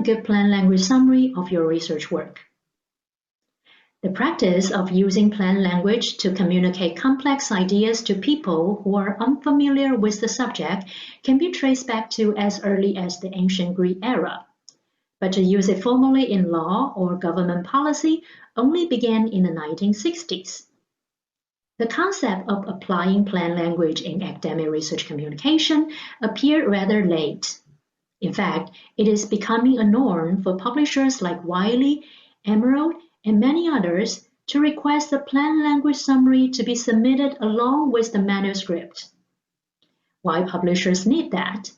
Good plain language summary of your research work. The practice of using plain language to communicate complex ideas to people who are unfamiliar with the subject can be traced back to as early as the ancient Greek era. But to use it formally in law or government policy only began in the 1960s. The concept of applying plain language in academic research communication appeared rather late. In fact, it is becoming a norm for publishers like Wiley, Emerald, and many others to request a plain language summary to be submitted along with the manuscript. Why publishers need that?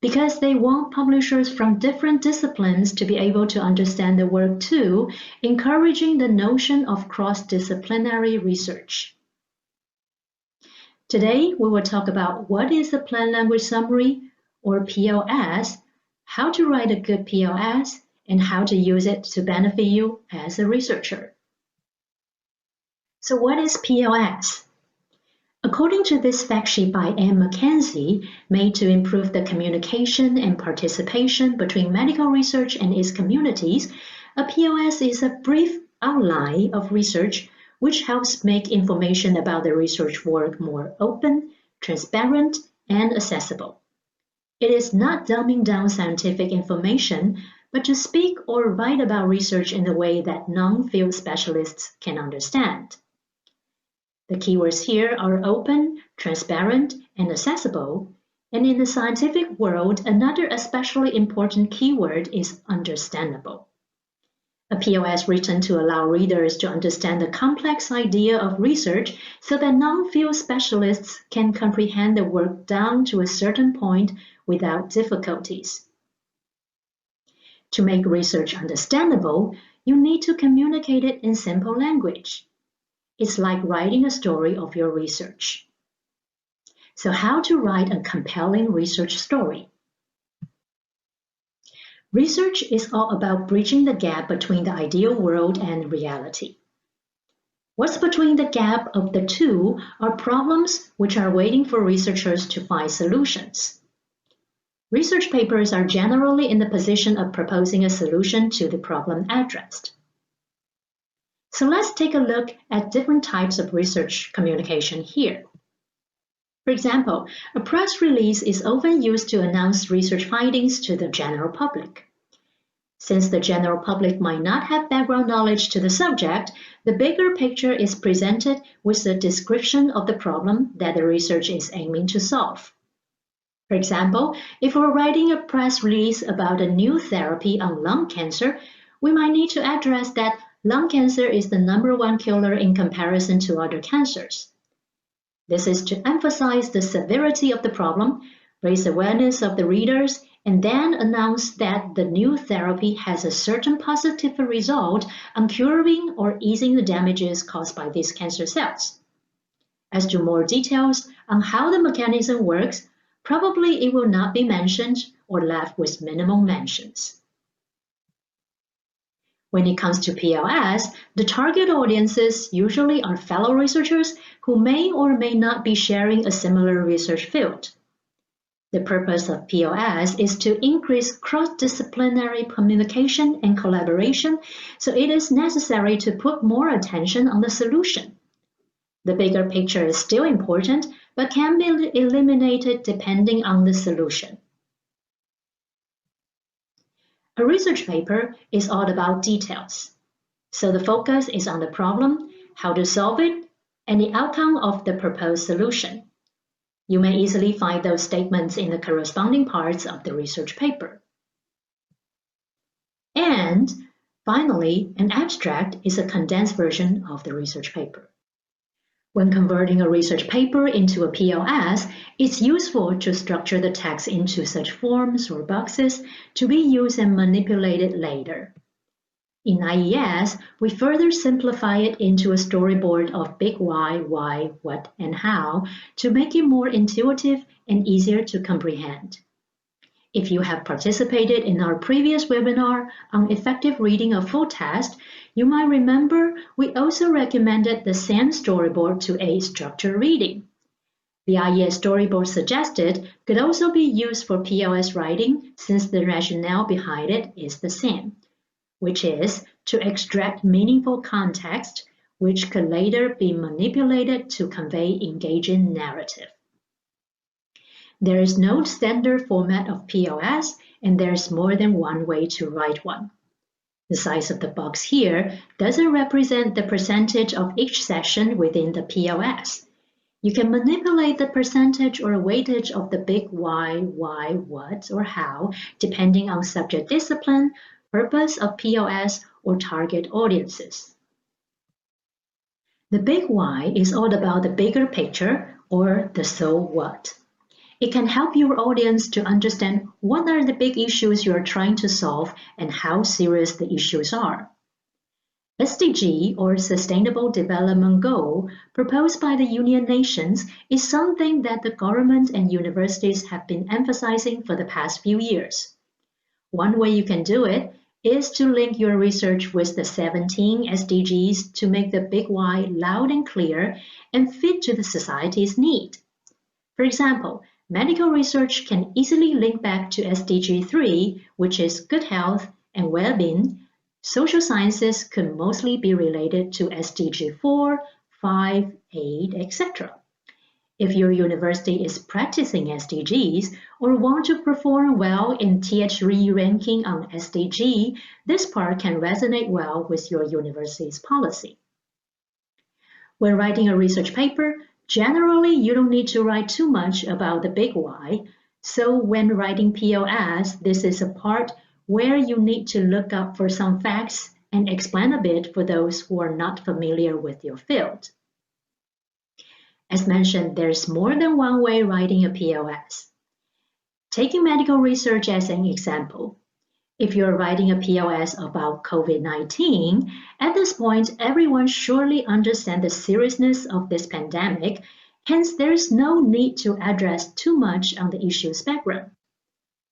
Because they want publishers from different disciplines to be able to understand the work too, encouraging the notion of cross-disciplinary research. Today, we will talk about what is a plain language summary, or PLS, how to write a good PLS, and how to use it to benefit you as a researcher. So what is PLS? According to this fact sheet by Anne McKenzie, made to improve the communication and participation between medical research and its communities, a PLS is a brief outline of research which helps make information about the research work more open, transparent, and accessible. It is not dumbing down scientific information, but to speak or write about research in a way that non-field specialists can understand. The keywords here are open, transparent, and accessible, and in the scientific world, another especially important keyword is understandable. A PLS written to allow readers to understand the complex idea of research so that non-field specialists can comprehend the work down to a certain point without difficulties. To make research understandable, you need to communicate it in simple language. It's like writing a story of your research. So how to write a compelling research story? Research is all about bridging the gap between the ideal world and reality. What's between the gap of the two are problems which are waiting for researchers to find solutions. Research papers are generally in the position of proposing a solution to the problem addressed. So let's take a look at different types of research communication here. For example, a press release is often used to announce research findings to the general public. Since the general public might not have background knowledge to the subject, the bigger picture is presented with a description of the problem that the research is aiming to solve. For example, if we're writing a press release about a new therapy on lung cancer, we might need to address that lung cancer is the #1 killer in comparison to other cancers. This is to emphasize the severity of the problem, raise awareness of the readers, and then announce that the new therapy has a certain positive result on curing or easing the damages caused by these cancer cells. As to more details on how the mechanism works, probably it will not be mentioned or left with minimal mentions. When it comes to PLS, the target audiences usually are fellow researchers who may or may not be sharing a similar research field. The purpose of PLS is to increase cross-disciplinary communication and collaboration, so it is necessary to put more attention on the solution. The bigger picture is still important, but can be eliminated depending on the solution. A research paper is all about details, so the focus is on the problem, how to solve it, and the outcome of the proposed solution. You may easily find those statements in the corresponding parts of the research paper. And finally, an abstract is a condensed version of the research paper. When converting a research paper into a PLS, it's useful to structure the text into such forms or boxes to be used and manipulated later. In IES, we further simplify it into a storyboard of big why, what, and how to make it more intuitive and easier to comprehend. If you have participated in our previous webinar on effective reading of full text, you might remember we also recommended the same storyboard to aid structured reading. The IES storyboard suggested could also be used for PLS writing since the rationale behind it is the same, which is to extract meaningful context which could later be manipulated to convey engaging narrative. There is no standard format of PLS, and there's more than one way to write one. The size of the box here doesn't represent the percentage of each session within the PLS. You can manipulate the percentage or weightage of the big why, what, or how, depending on subject discipline, purpose of PLS, or target audiences. The big why is all about the bigger picture, or the so what. It can help your audience to understand what are the big issues you are trying to solve and how serious the issues are. SDG, or Sustainable Development Goal, proposed by the United Nations, is something that the government and universities have been emphasizing for the past few years. One way you can do it is to link your research with the 17 SDGs to make the big why loud and clear and fit to the society's need. For example, medical research can easily link back to SDG 3, which is good health and well-being. Social sciences could mostly be related to SDG 4, 5, 8, etc. If your university is practicing SDGs or want to perform well in TH3 ranking on SDG, this part can resonate well with your university's policy. When writing a research paper, generally you don't need to write too much about the big why, so when writing PLS, this is a part where you need to look up for some facts and explain a bit for those who are not familiar with your field. As mentioned, there's more than one way writing a PLS. Taking medical research as an example, if you're writing a PLS about COVID-19, at this point, everyone surely understands the seriousness of this pandemic, hence there's no need to address too much on the issue's background.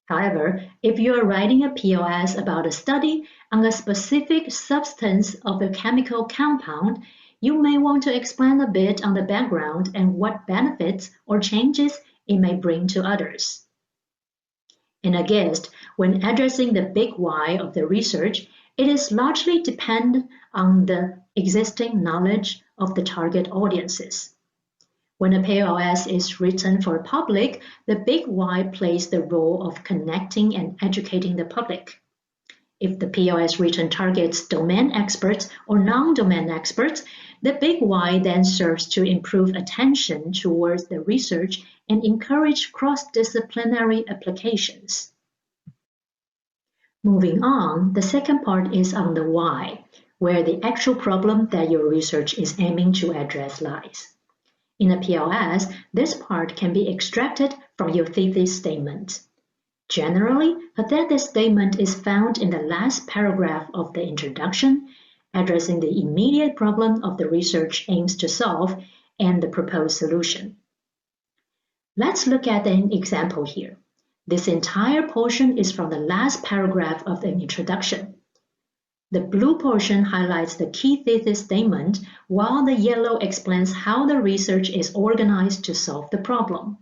However, if you are writing a PLS about a study on a specific substance of a chemical compound, you may want to explain a bit on the background and what benefits or changes it may bring to others. And again, when addressing the big why of the research, it is largely dependent on the existing knowledge of the target audiences. When a PLS is written for public, the big why plays the role of connecting and educating the public. If the PLS written targets domain experts or non-domain experts, the big why then serves to improve attention towards the research and encourage cross-disciplinary applications. Moving on, the second part is on the why, where the actual problem that your research is aiming to address lies. In a PLS, this part can be extracted from your thesis statement. Generally, a thesis statement is found in the last paragraph of the introduction, addressing the immediate problem of the research aims to solve and the proposed solution. Let's look at an example here. This entire portion is from the last paragraph of the introduction. The blue portion highlights the key thesis statement, while the yellow explains how the research is organized to solve the problem.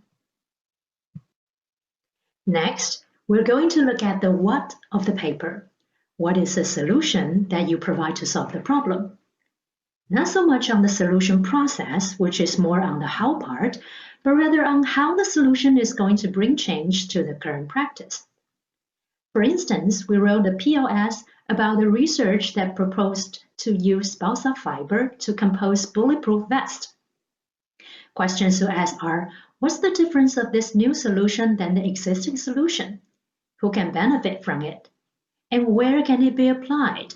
Next, we're going to look at the what of the paper. What is the solution that you provide to solve the problem? Not so much on the solution process, which is more on the how part, but rather on how the solution is going to bring change to the current practice. For instance, we wrote a PLS about the research that proposed to use balsa fiber to compose bulletproof vests. Questions to ask are, what's the difference of this new solution than the existing solution? Who can benefit from it? And where can it be applied?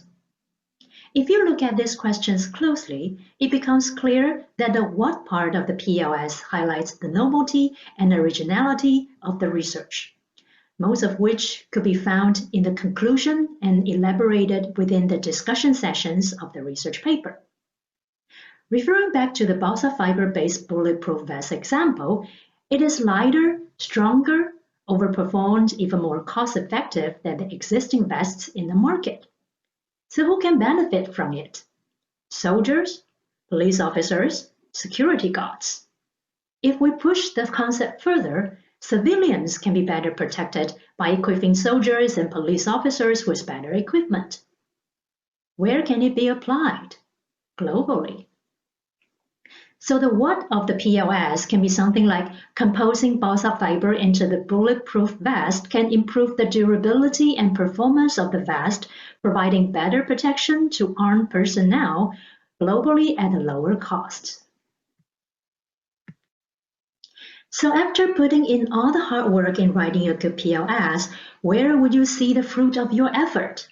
If you look at these questions closely, it becomes clear that the what part of the PLS highlights the novelty and originality of the research, most of which could be found in the conclusion and elaborated within the discussion sessions of the research paper. Referring back to the balsa fiber-based bulletproof vest example, it is lighter, stronger, overperformed, even more cost-effective than the existing vests in the market. So who can benefit from it? Soldiers, police officers, security guards. If we push the concept further, civilians can be better protected by equipping soldiers and police officers with better equipment. Where can it be applied? Globally. So the what of the PLS can be something like composing balsa fiber into the bulletproof vest can improve the durability and performance of the vest, providing better protection to armed personnel globally at a lower cost. So after putting in all the hard work in writing a good PLS, where would you see the fruit of your effort?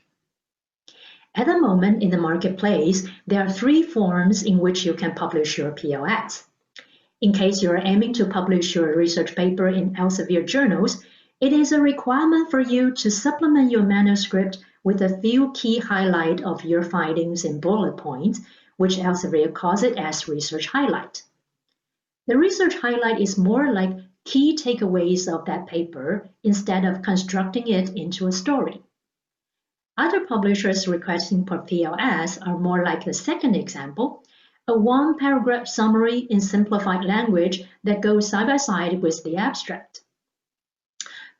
At the moment in the marketplace, there are 3 forms in which you can publish your PLS. In case you are aiming to publish your research paper in Elsevier journals, it is a requirement for you to supplement your manuscript with a few key highlights of your findings in bullet points, which Elsevier calls it as research highlight. The research highlight is more like key takeaways of that paper instead of constructing it into a story. Other publishers requesting for PLS are more like the second example, a 1-paragraph summary in simplified language that goes side by side with the abstract.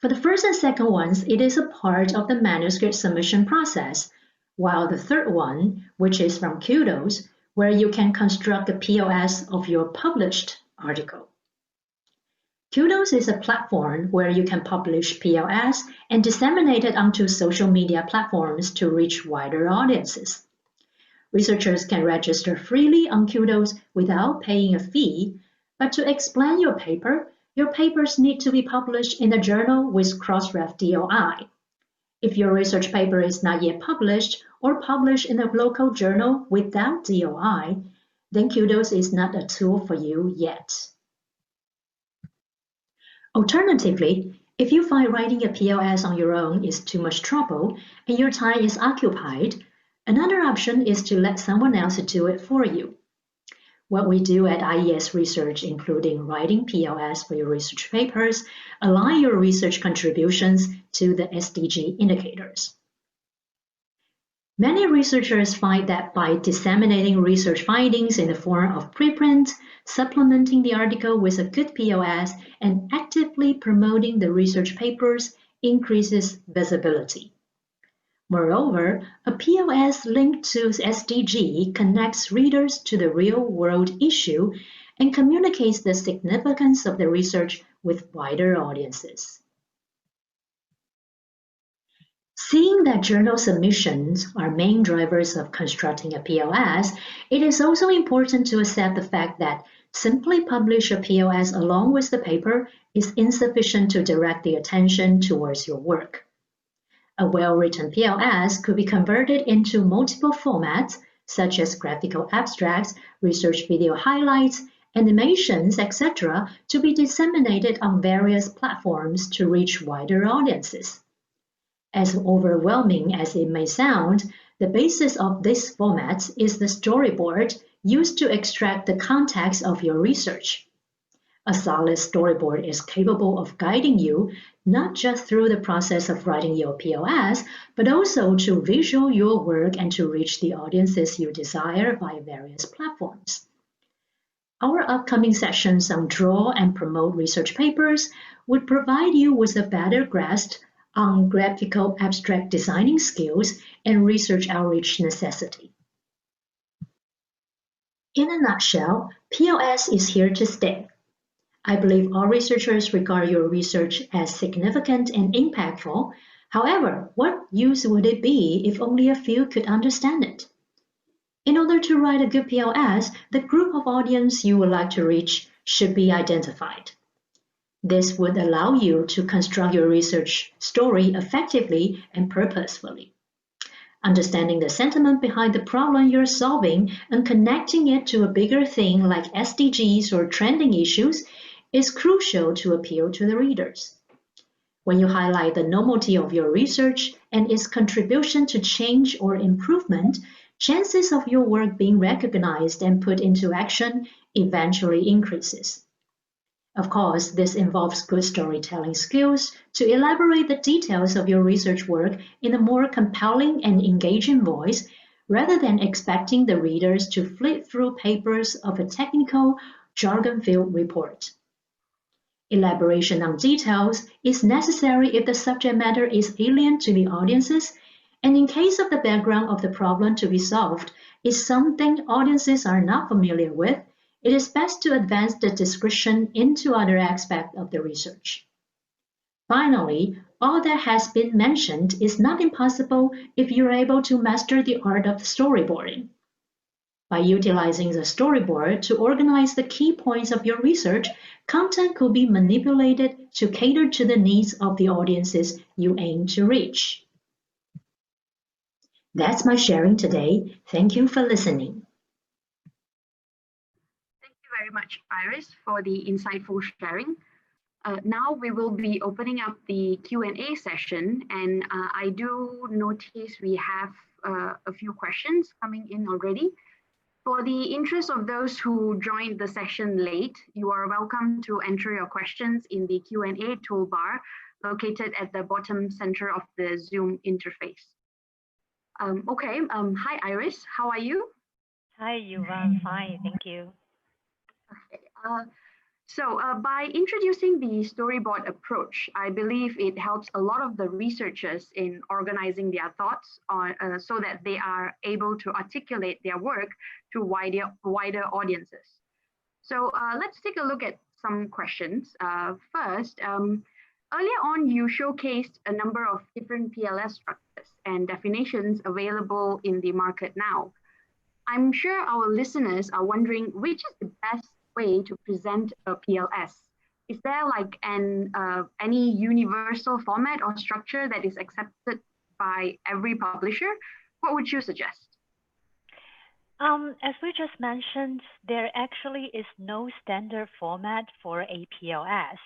For the first and second ones, it is a part of the manuscript submission process, while the third one, which is from Kudos, where you can construct a PLS of your published article. Kudos is a platform where you can publish PLS and disseminate it onto social media platforms to reach wider audiences. Researchers can register freely on Kudos without paying a fee, but to explain your papers need to be published in a journal with Crossref DOI. If your research paper is not yet published or published in a local journal without DOI, then Kudos is not a tool for you yet. Alternatively, if you find writing a PLS on your own is too much trouble and your time is occupied, another option is to let someone else do it for you. What we do at IES Research, including writing PLS for your research papers, align your research contributions to the SDG indicators. Many researchers find that by disseminating research findings in the form of preprint, supplementing the article with a good PLS, and actively promoting the research papers increases visibility. Moreover, a PLS linked to SDG connects readers to the real-world issue and communicates the significance of the research with wider audiences. Seeing that journal submissions are main drivers of constructing a PLS, it is also important to accept the fact that simply publish a PLS along with the paper is insufficient to direct the attention towards your work. A well-written PLS could be converted into multiple formats, such as graphical abstracts, research video highlights, animations, etc., to be disseminated on various platforms to reach wider audiences. As overwhelming as it may sound, the basis of this format is the storyboard used to extract the context of your research. A solid storyboard is capable of guiding you not just through the process of writing your PLS, but also to visual your work and to reach the audiences you desire via various platforms. Our upcoming sessions on Draw and Promote Research Papers would provide you with a better grasp on graphical abstract designing skills and research outreach necessity. In a nutshell, PLS is here to stay. I believe all researchers regard your research as significant and impactful. However, what use would it be if only a few could understand it? In order to write a good PLS, the group of audience you would like to reach should be identified. This would allow you to construct your research story effectively and purposefully. Understanding the sentiment behind the problem you're solving and connecting it to a bigger thing like SDGs or trending issues is crucial to appeal to the readers. When you highlight the novelty of your research and its contribution to change or improvement, chances of your work being recognized and put into action eventually increases. Of course, this involves good storytelling skills to elaborate the details of your research work in a more compelling and engaging voice, rather than expecting the readers to flip through papers of a technical, jargon-filled report. Elaboration on details is necessary if the subject matter is alien to the audiences, and in case of the background of the problem to be solved is something audiences are not familiar with, it is best to advance the discussion into other aspects of the research. Finally, all that has been mentioned is not impossible if you're able to master the art of storyboarding. By utilizing the storyboard to organize the key points of your research, content could be manipulated to cater to the needs of the audiences you aim to reach. That's my sharing today. Thank you for listening. Thank you very much, Iris, for the insightful sharing. Now we will be opening up the Q&A session, and I do notice we have a few questions coming in already. For the interest of those who joined the session late, you are welcome to enter your questions in the Q&A toolbar located at the bottom center of the Zoom interface. Hi Iris, how are you? Hi, Yuval. Fine, thank you. Okay. By introducing the storyboard approach, I believe it helps a lot of the researchers in organizing their thoughts so that they are able to articulate their work to wider audiences. So let's take a look at some questions. First, earlier on, you showcased a number of different PLS structures and definitions available in the market now. I'm sure our listeners are wondering which is the best way to present a PLS. Is there like any universal format or structure that is accepted by every publisher? What would you suggest? As we just mentioned, there actually is no standard format for a PLS.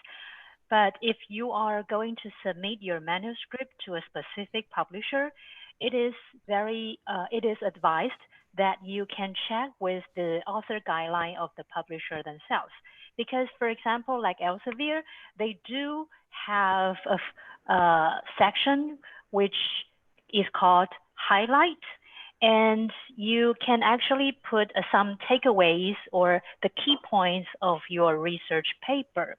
But if you are going to submit your manuscript to a specific publisher, it is advised that you can check with the author guideline of the publisher themselves. Because, for example, like Elsevier, they do have a section which is called highlight, and you can actually put some takeaways or the key points of your research paper.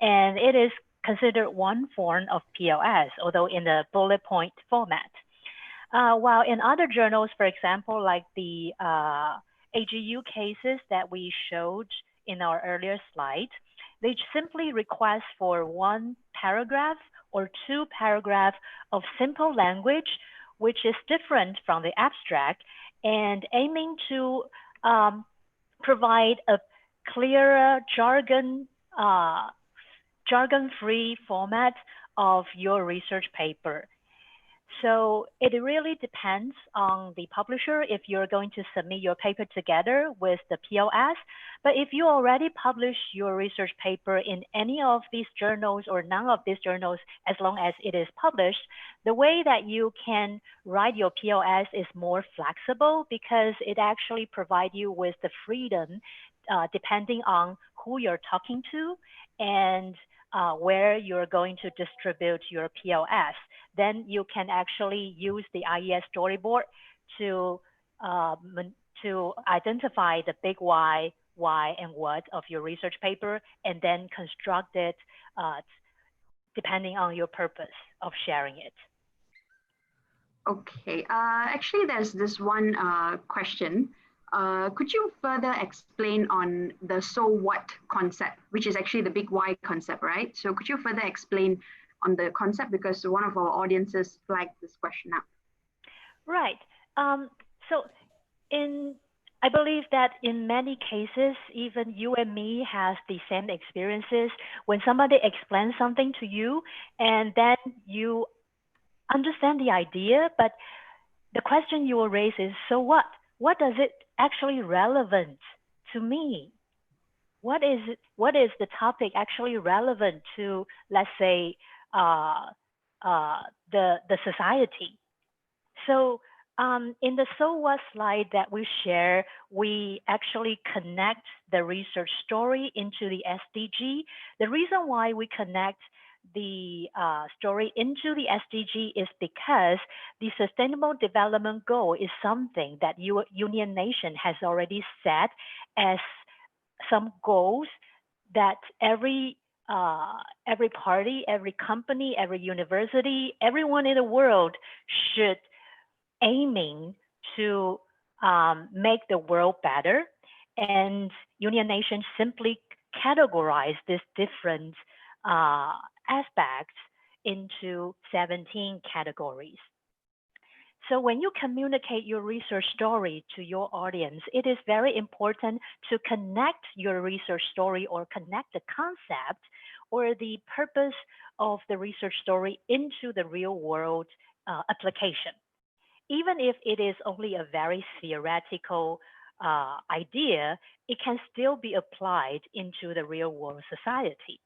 And it is considered one form of PLS, although in the bullet point format. While in other journals, for example, like the AGU cases that we showed in our earlier slide, they simply request for one paragraph or two paragraphs of simple language, which is different from the abstract, and aiming to provide a clearer jargon-free format of your research paper. So it really depends on the publisher if you're going to submit your paper together with the PLS. But if you already publish your research paper in any of these journals or none of these journals, as long as it is published, the way that you can write your PLS is more flexible because it actually provides you with the freedom depending on who you're talking to and where you're going to distribute your PLS. Then you can actually use the IES storyboard to identify the big why, and what of your research paper, and then construct it depending on your purpose of sharing it. Okay, actually there's this one question. Could you further explain on the so what concept, which is actually the big why concept, right? So could you further explain on the concept, because one of our audiences flagged this question up. Right. I believe that in many cases, even you and me has the same experiences when somebody explains something to you and then you understand the idea, but the question you will raise is, so what? What does it actually relevant to me? What is the topic actually relevant to, let's say, the society? So in the so what slide that we share, we actually connect the research story into the SDG. The reason why we connect the story into the SDG is because the Sustainable Development Goal is something that Union Nation has already set as some goals that every every party, every company, every university, everyone in the world should aiming to make the world better. And United Nations simply categorize these different aspects into 17 categories. So when you communicate your research story to your audience, it is very important to connect your research story or connect the concept or the purpose of the research story into the real world application. Even if it is only a very theoretical idea, it can still be applied into the real world society.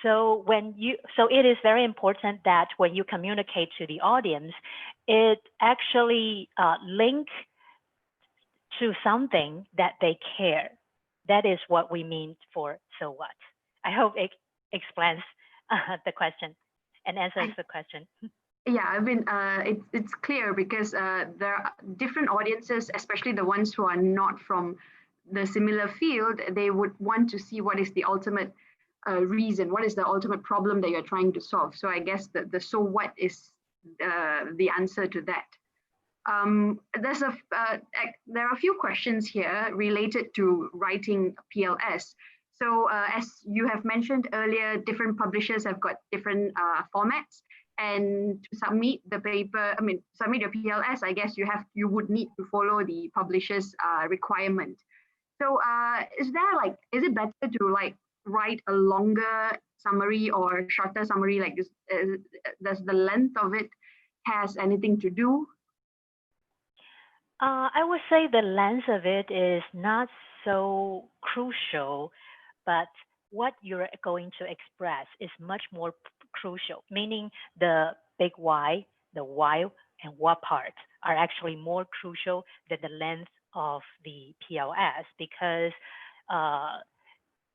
So it is very important that when you communicate to the audience, it actually link to something that they care. That is what we mean for so what. I hope it explains the question and answers the question. Yeah, I mean, it's clear because there are different audiences, especially the ones who are not from the similar field. They would want to see what is the ultimate reason, what is the ultimate problem that you're trying to solve. So I guess the so what is the answer to that. There are a few questions here related to writing PLS. So as you have mentioned earlier, different publishers have got different formats. And to submit the paper, submit your PLS, I guess you would need to follow the publisher's requirement. So is it better to write a longer summary or a shorter summary? Does the length of it has anything to do? I would say the length of it is not so crucial, but what you're going to express is much more crucial, meaning the big why, the why and what part are actually more crucial than the length of the PLS because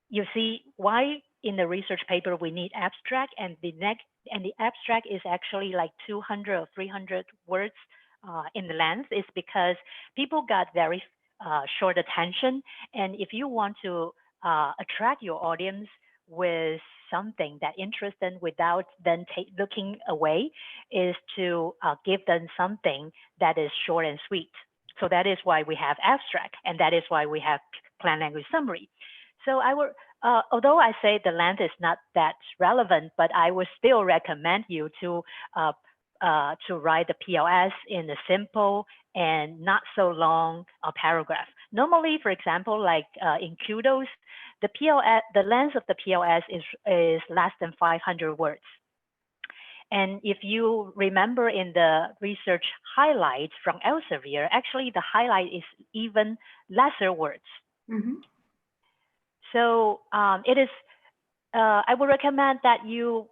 you see why in the research paper we need abstract and the abstract is actually like 200 or 300 words in the length is because people got very short attention. And if you want to attract your audience with something that interests them without them looking away, is to give them something that is short and sweet. So that is why we have abstract, and that is why we have plain language summary. So I would, although I say the length is not that relevant, but I would still recommend you to write the PLS in a simple and not so long paragraph. Normally, for example, like in kudos, the length of the PLS is less than 500 words. And if you remember in the research highlights from Elsevier, actually the highlight is even lesser words. Mm-hmm. So it is, I would recommend that you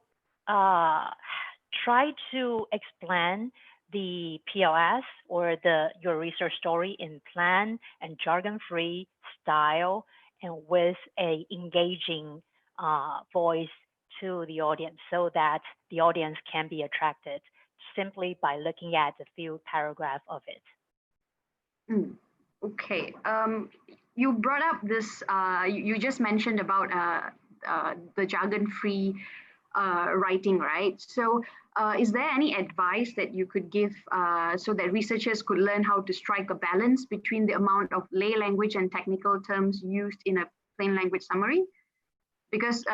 try to explain the PLS or your research story in plain and jargon-free style and with a engaging voice to the audience so that the audience can be attracted simply by looking at a few paragraphs of it. Okay. You brought up this, you just mentioned about the jargon-free writing, right? So is there any advice that you could give so that researchers could learn how to strike a balance between the amount of lay language and technical terms used in a plain language summary? Because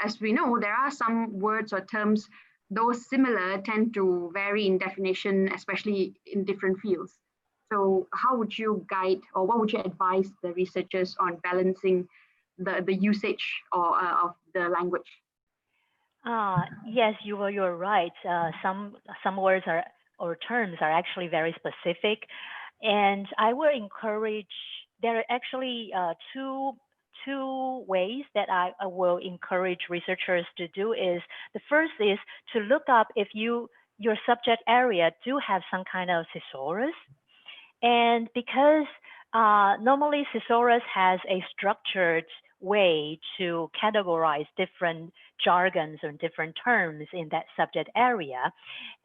as we know, there are some words or terms, though similar, tend to vary in definition, especially in different fields. So how would you guide or what would you advise the researchers on balancing the usage of the language? Yes, you're right. Some words or terms are actually very specific, and I will encourage. There are actually two ways that I will encourage researchers to do. Is the first is to look up if your subject area do have some kind of thesaurus, and because normally thesaurus has a structured way to categorize different jargons and different terms in that subject area,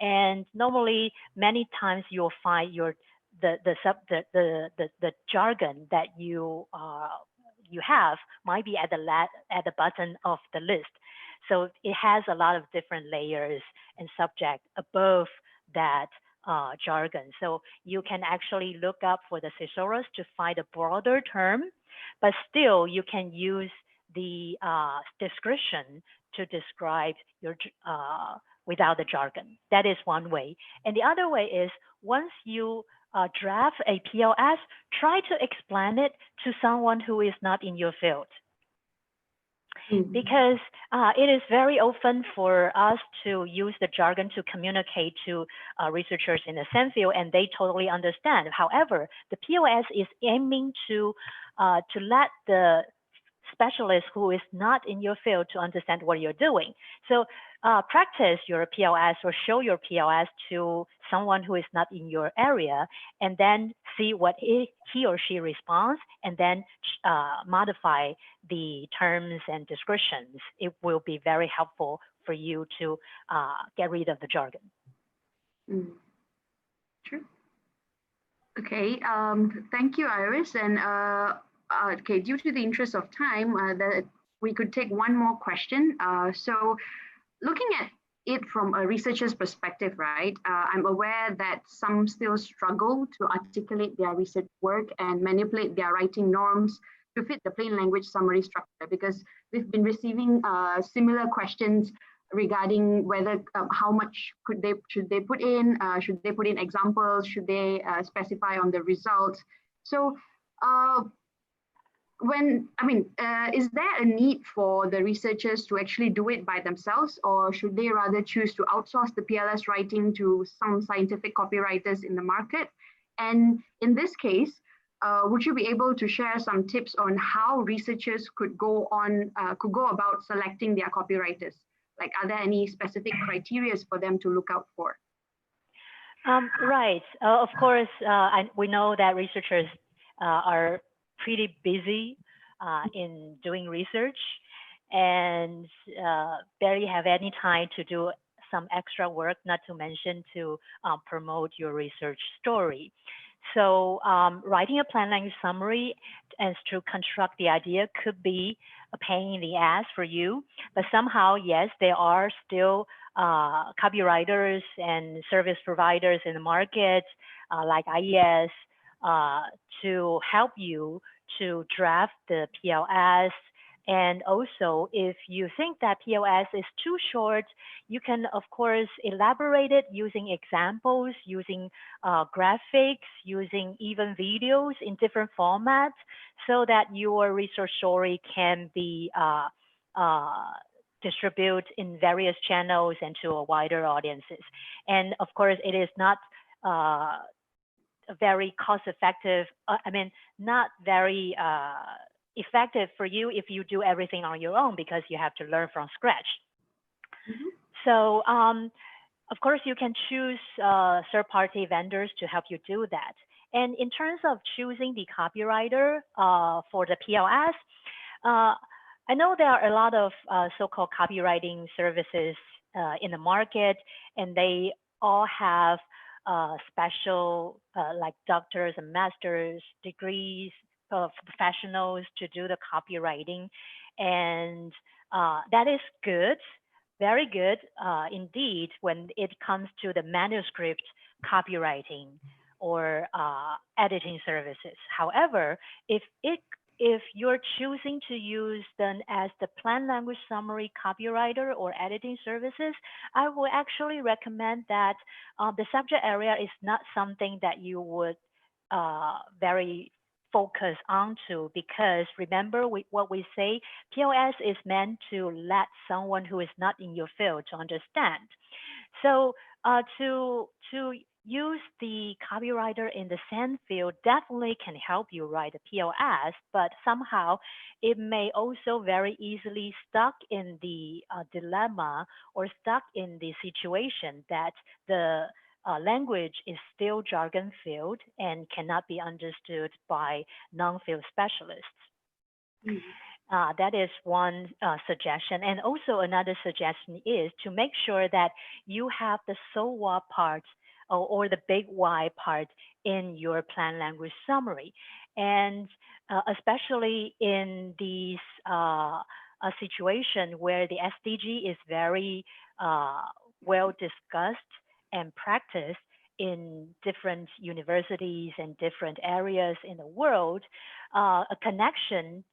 and normally many times you'll find the jargon that you you have might be at the bottom of the list. So it has a lot of different layers and subject above that jargon. So you can actually look up for the thesaurus to find a broader term, but still you can use the description to describe your without the jargon. That is one way. And the other way is once you draft a PLS, try to explain it to someone who is not in your field. Because it is very often for us to use the jargon to communicate to researchers in the same field, and they totally understand. However, the PLS is aiming to let the specialist who is not in your field to understand what you're doing. So practice your PLS or show your PLS to someone who is not in your area, and then see what he or she responds, and then modify the terms and descriptions. It will be very helpful for you to get rid of the jargon. True. Okay, thank you, Iris. And okay, due to the interest of time, that we could take one more question. So looking at it from a researcher's perspective, right, I'm aware that some still struggle to articulate their research work and manipulate their writing norms to fit the plain language summary structure, because we've been receiving similar questions regarding whether how much should they put in examples, should they specify on the results. So is there a need for the researchers to actually do it by themselves, or should they rather choose to outsource the PLS writing to some scientific copywriters in the market? And in this case, would you be able to share some tips on how researchers could go about selecting their copywriters? Like, are there any specific criteria for them to look out for? Right. Of course, we know that researchers are pretty busy in doing research, and barely have any time to do some extra work, not to mention to promote your research story. So writing a plain language summary and to construct the idea could be a pain in the ass for you, but somehow, yes, there are still copywriters and service providers in the market like IES to help you to draft the PLS. And also, if you think that PLS is too short, you can, of course, elaborate it using examples, using graphics, using even videos in different formats, so that your research story can be distributed in various channels and to a wider audiences. And of course, it is not very cost-effective. Not very effective for you if you do everything on your own, because you have to learn from scratch. So of course, you can choose third-party vendors to help you do that. And in terms of choosing the copywriter for the PLS, I know there are a lot of so-called copywriting services in the market, and they all have special like doctors and master's degrees of professionals to do the copywriting. And that is good, very good indeed when it comes to the manuscript copywriting or editing services. However, if you're choosing to use them as the plain language summary copywriter or editing services, I would actually recommend that the subject area is not something that you would very focus onto, because remember what we say, PLS is meant to let someone who is not in your field to understand. So to use the copywriter in the same field definitely can help you write a PLS, but somehow it may also very easily stuck in the dilemma or stuck in the situation that the language is still jargon filled and cannot be understood by non-field specialists. That is one suggestion. And also another suggestion is to make sure that you have the so what part or the big why part in your plain language summary. And especially in these a situation where the SDG is very well discussed and practiced in different universities and different areas in the world, a connection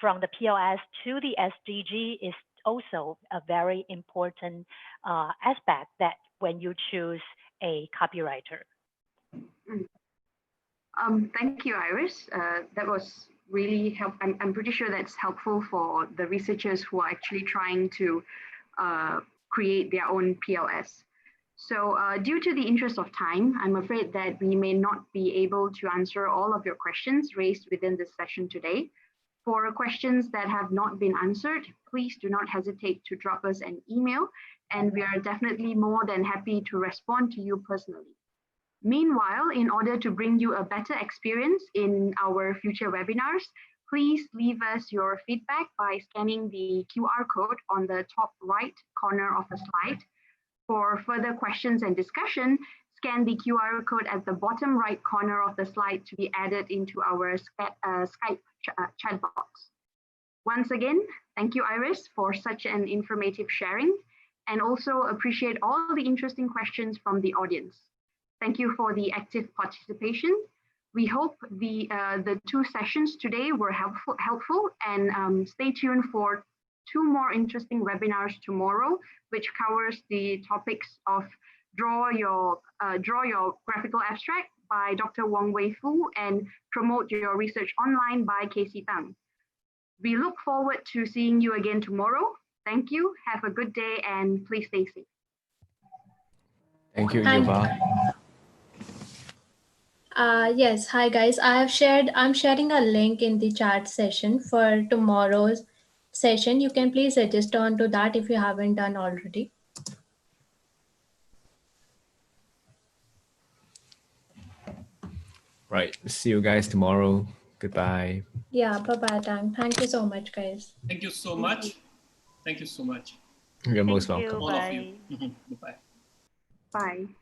from the PLS to the SDG is also a very important aspect that when you choose a copywriter. Thank you, Iris. That was really helpful. I'm pretty sure that's helpful for the researchers who are actually trying to create their own PLS. So due to the interest of time, I'm afraid that we may not be able to answer all of your questions raised within this session today. For questions that have not been answered, please do not hesitate to drop us an email, and we are definitely more than happy to respond to you personally. Meanwhile, in order to bring you a better experience in our future webinars, please leave us your feedback by scanning the QR code on the top right corner of the slide. For further questions and discussion, scan the QR code at the bottom right corner of the slide to be added into our Skype chat box. Once again, thank you, Iris, for such an informative sharing, and also appreciate all the interesting questions from the audience. Thank you for the active participation. We hope the two sessions today were helpful, and stay tuned for 2 more interesting webinars tomorrow, which covers the topics of Draw Your Graphical Abstract by Dr. Wong Wei Fu and Promote Your Research Online by Casey Tang. We look forward to seeing you again tomorrow. Thank you. Have a good day and please stay safe. Thank you, Yuval. Yes, hi guys. I'm sharing a link in the chat session for tomorrow's session. You can please register onto that if you haven't done already. Right. See you guys tomorrow. Goodbye. Yeah, bye-bye, Tang. Thank you so much, guys. Thank you so much. Thank you so much. You're most Thank you. welcome. All of you. Bye. Bye-bye. Bye.